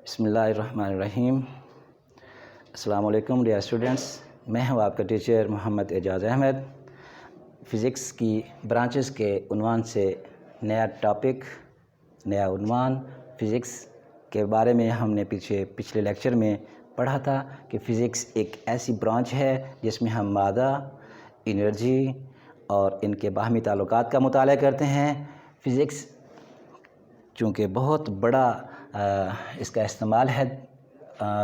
بسم اللہ الرحمن الرحیم۔ السلام علیکم ڈیئر اسٹوڈنٹس، میں ہوں آپ کا ٹیچر محمد اعجاز احمد۔ فزکس کی برانچز کے عنوان سے نیا ٹاپک، نیا عنوان فزکس کے بارے میں ہم نے پچھلے لیکچر میں پڑھا تھا کہ فزکس ایک ایسی برانچ ہے جس میں ہم مادہ، انرجی اور ان کے باہمی تعلقات کا مطالعہ کرتے ہیں۔ فزکس چونکہ بہت بڑا اس کا استعمال ہے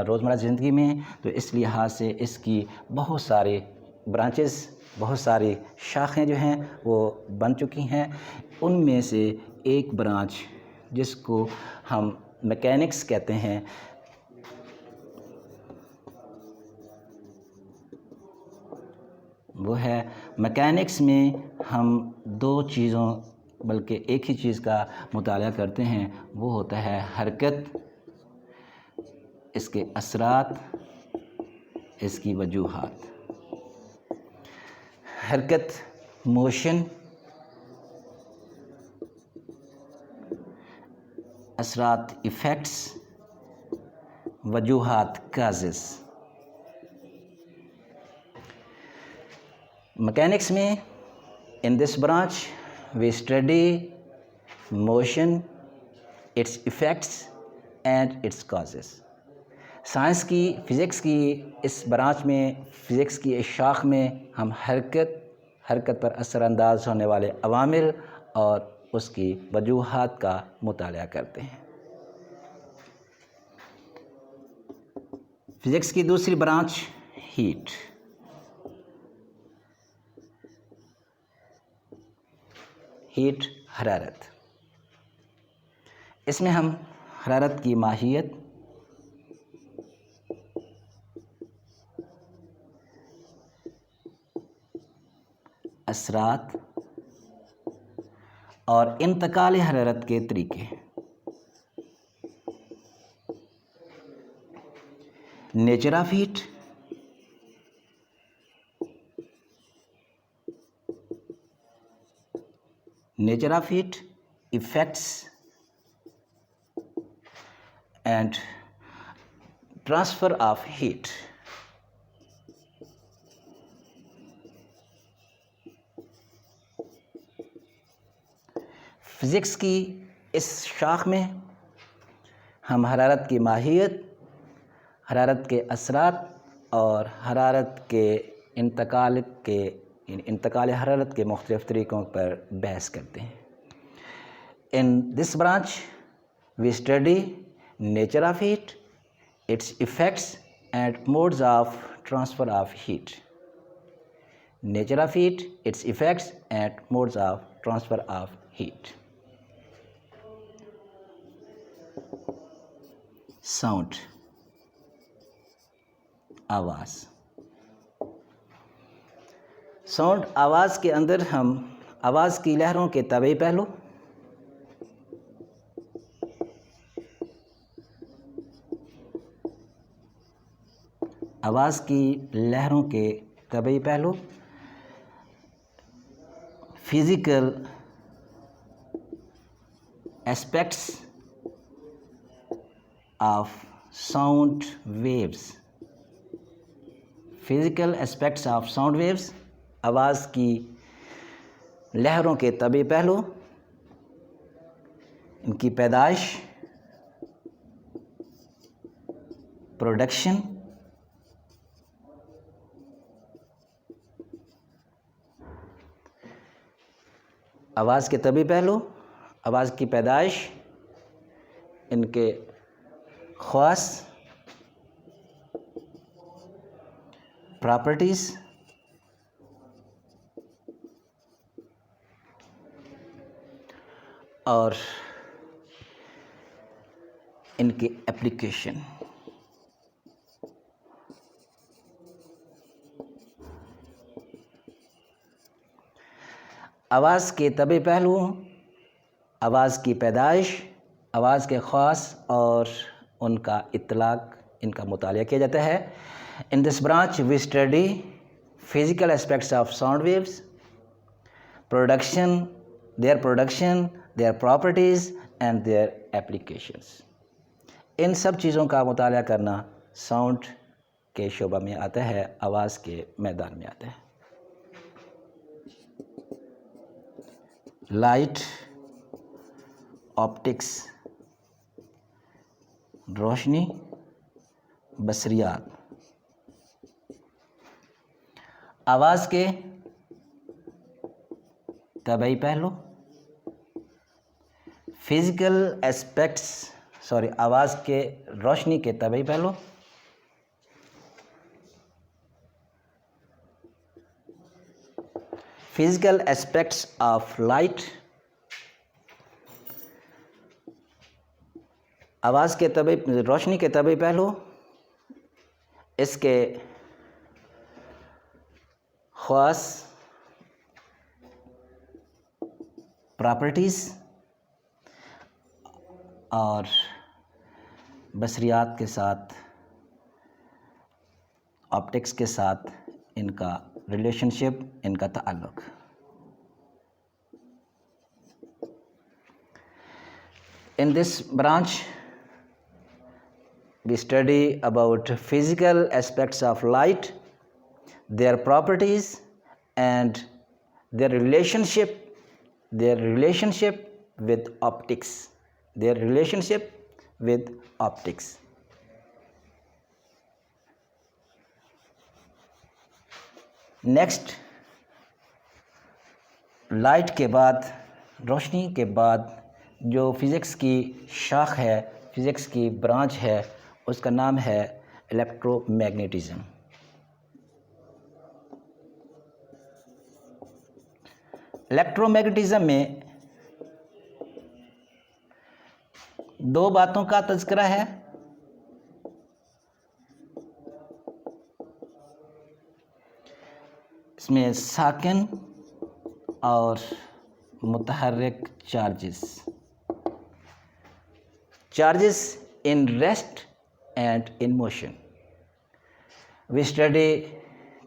روزمرہ زندگی میں، تو اس لحاظ سے اس کی بہت سارے برانچز، بہت ساری شاخیں جو ہیں وہ بن چکی ہیں۔ ان میں سے ایک برانچ جس کو ہم میکینکس کہتے ہیں، وہ ہے میکینکس میں ہم دو چیزوں بلکہ ایک ہی چیز کا مطالعہ کرتے ہیں، وہ ہوتا ہے حرکت، اس کے اثرات، اس کی وجوہات۔ حرکت، موشن، اثرات، ایفیکٹس، وجوہات، کازز۔ میکینکس میں in this branch we study motion, its effects and its causes۔ Science کی، فزکس کی اس برانچ میں، فزکس کی اس شاخ میں ہم حرکت پر اثر انداز ہونے والے عوامل اور اس کی وجوہات کا مطالعہ کرتے ہیں۔ فزکس کی دوسری برانچ ہیٹ۔ ہیٹ، حرارت۔ اس میں ہم حرارت کی ماہیت، اثرات اور انتقال حرارت کے طریقے، nature of heat, effects and transfer of heat۔ Physics کی اس شاخ میں ہم حرارت کی ماہیت، حرارت کے اثرات اور حرارت کے انتقال حرارت کے مختلف طریقوں پر بحث کرتے ہیں۔ In this branch we study nature of heat, its effects and modes of transfer of heat۔ Nature of heat, its effects and modes of transfer of heat۔ Sound, آواز۔ ساؤنڈ، آواز کے اندر ہم آواز کی لہروں کے طبعی پہلو، آواز کی لہروں کے طبعی پہلو، physical aspects of sound waves, physical aspects of sound waves, آواز کی لہروں کے طبعی پہلو، ان کی پیدائش، پروڈکشن، آواز کے طبعی پہلو، آواز کی پیدائش، ان کے خواص، پراپرٹیز، اور ان کی اپلیکیشن۔ آواز کے طبعی پہلو، آواز کی پیدائش، آواز کے خواص اور ان کا اطلاق، ان کا مطالعہ کیا جاتا ہے۔ In this branch we study physical aspects of sound waves, their production, their properties and their applications۔ ان سب چیزوں کا مطالعہ کرنا ساؤنڈ کے شعبہ میں آتا ہے، آواز کے میدان میں آتا ہے۔ لائٹ، آپٹکس، روشنی، بصریات۔ آواز کے طبعی پہلو، فزیکل اسپیکٹس، آواز کے روشنی کے طبعی پہلو، فزیکل اسپیکٹس آف لائٹ، آواز کے طبعی روشنی کے طبعی پہلو، اس کے خاص پراپرٹیز اور بصریات کے ساتھ، آپٹکس کے ساتھ ان کا ریلیشن شپ، ان کا تعلق۔ In this branch, we study about physical aspects of light, their properties, and their relationship with optics. Next, light کے بعد، روشنی کے بعد جو فزکس کی شاخ ہے، فزکس کی برانچ ہے، اس کا نام ہے الیکٹرو میگنیٹزم۔ الیکٹرو میگنیٹزم میں دو باتوں کا تذکرہ ہے۔ اس میں ساکن اور متحرک charges in rest and in motion. We study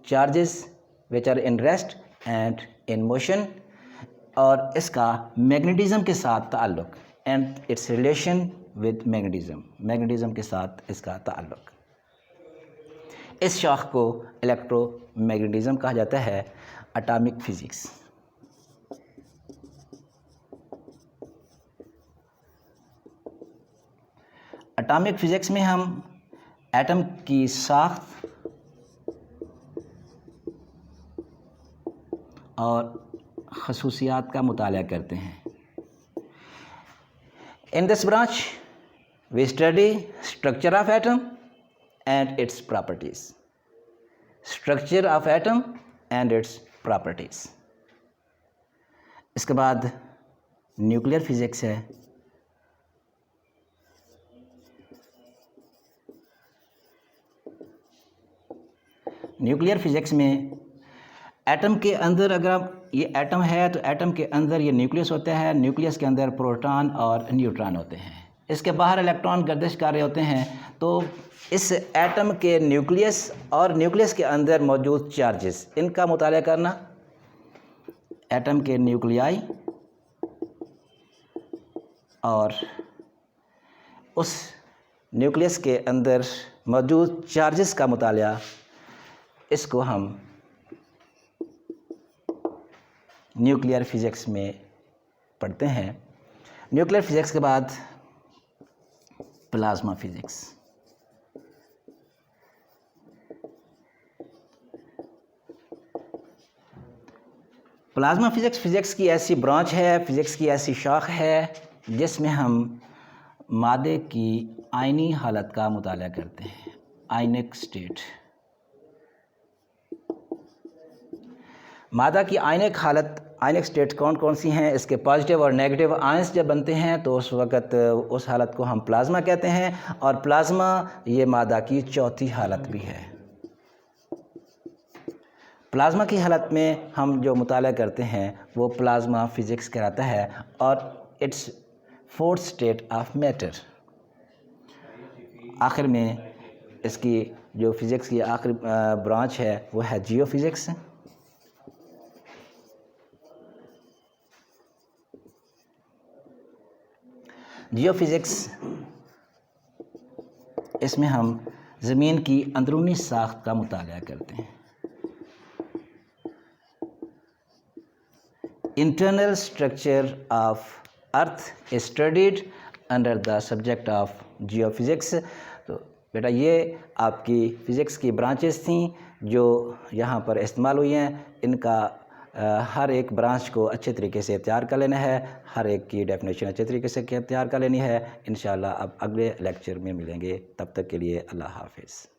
charges which are in rest and in motion اور اس کا میگنیٹزم کے ساتھ تعلق and its relation with magnetism کے ساتھ اس کا تعلق۔ اس شاخ کو الیکٹرو میگنیٹزم کہا جاتا ہے، اٹامک فزکس۔ اٹامک فزکس میں ہم ایٹم کی ساخت اور خصوصیات کا مطالعہ کرتے ہیں۔ In this branch, we study structure of atom and its properties. Structure of atom and its properties. اس کے بعد نیوکلیئر فزکس ہے۔ نیوکلیئر فزکس میں ایٹم کے اندر، اگر یہ ایٹم ہے تو ایٹم کے اندر یہ نیوکلیس ہوتا ہے، نیوکلیس کے اندر پروٹون اور نیوٹران ہوتے ہیں، اس کے باہر الیکٹران گردش کر رہے ہوتے ہیں۔ تو اس ایٹم کے نیوکلیس اور نیوکلیس کے اندر موجود چارجز، ان کا مطالعہ کرنا، ایٹم کے نیوکلیائی اور اس نیوکلیس کے اندر موجود چارجز کا مطالعہ، اس کو ہم نیوکلیئر فزکس میں پڑھتے ہیں۔ نیوکلیئر فزکس کے بعد plasma physics. Plasma physics physics کی ایسی برانچ ہے، فزکس کی ایسی شاخ ہے جس میں ہم مادے کی آئینی حالت کا مطالعہ کرتے ہیں، آئینک سٹیٹ۔ مادہ کی آئینک حالت، آئینک سٹیٹ کون کون سی ہیں؟ اس کے پازیٹیو اور نیگیٹو آئنس جب بنتے ہیں تو اس وقت اس حالت کو ہم پلازما کہتے ہیں، اور پلازما یہ مادہ کی چوتھی حالت بھی ہے۔ پلازما کی حالت میں ہم جو مطالعہ کرتے ہیں وہ پلازما فزکس کہلاتا ہے، اور it's fourth state of matter. آخر میں اس کی جو فزکس کی آخری برانچ ہے وہ ہے جیو فزکس۔ جیو فزکس اس میں ہم زمین کی اندرونی ساخت کا مطالعہ کرتے ہیں۔ Internal structure of Earth is studied under the subject of geophysics۔ تو بیٹا یہ آپ کی فزکس کی برانچز تھیں جو یہاں پر استعمال ہوئی ہیں، ان کا ہر ایک برانچ کو اچھے طریقے سے تیار کر لینا ہے، ہر ایک کی ڈیفینیشن اچھے طریقے سے تیار کر لینی ہے۔ انشاءاللہ اب اگلے لیکچر میں ملیں گے، تب تک کے لیے اللہ حافظ۔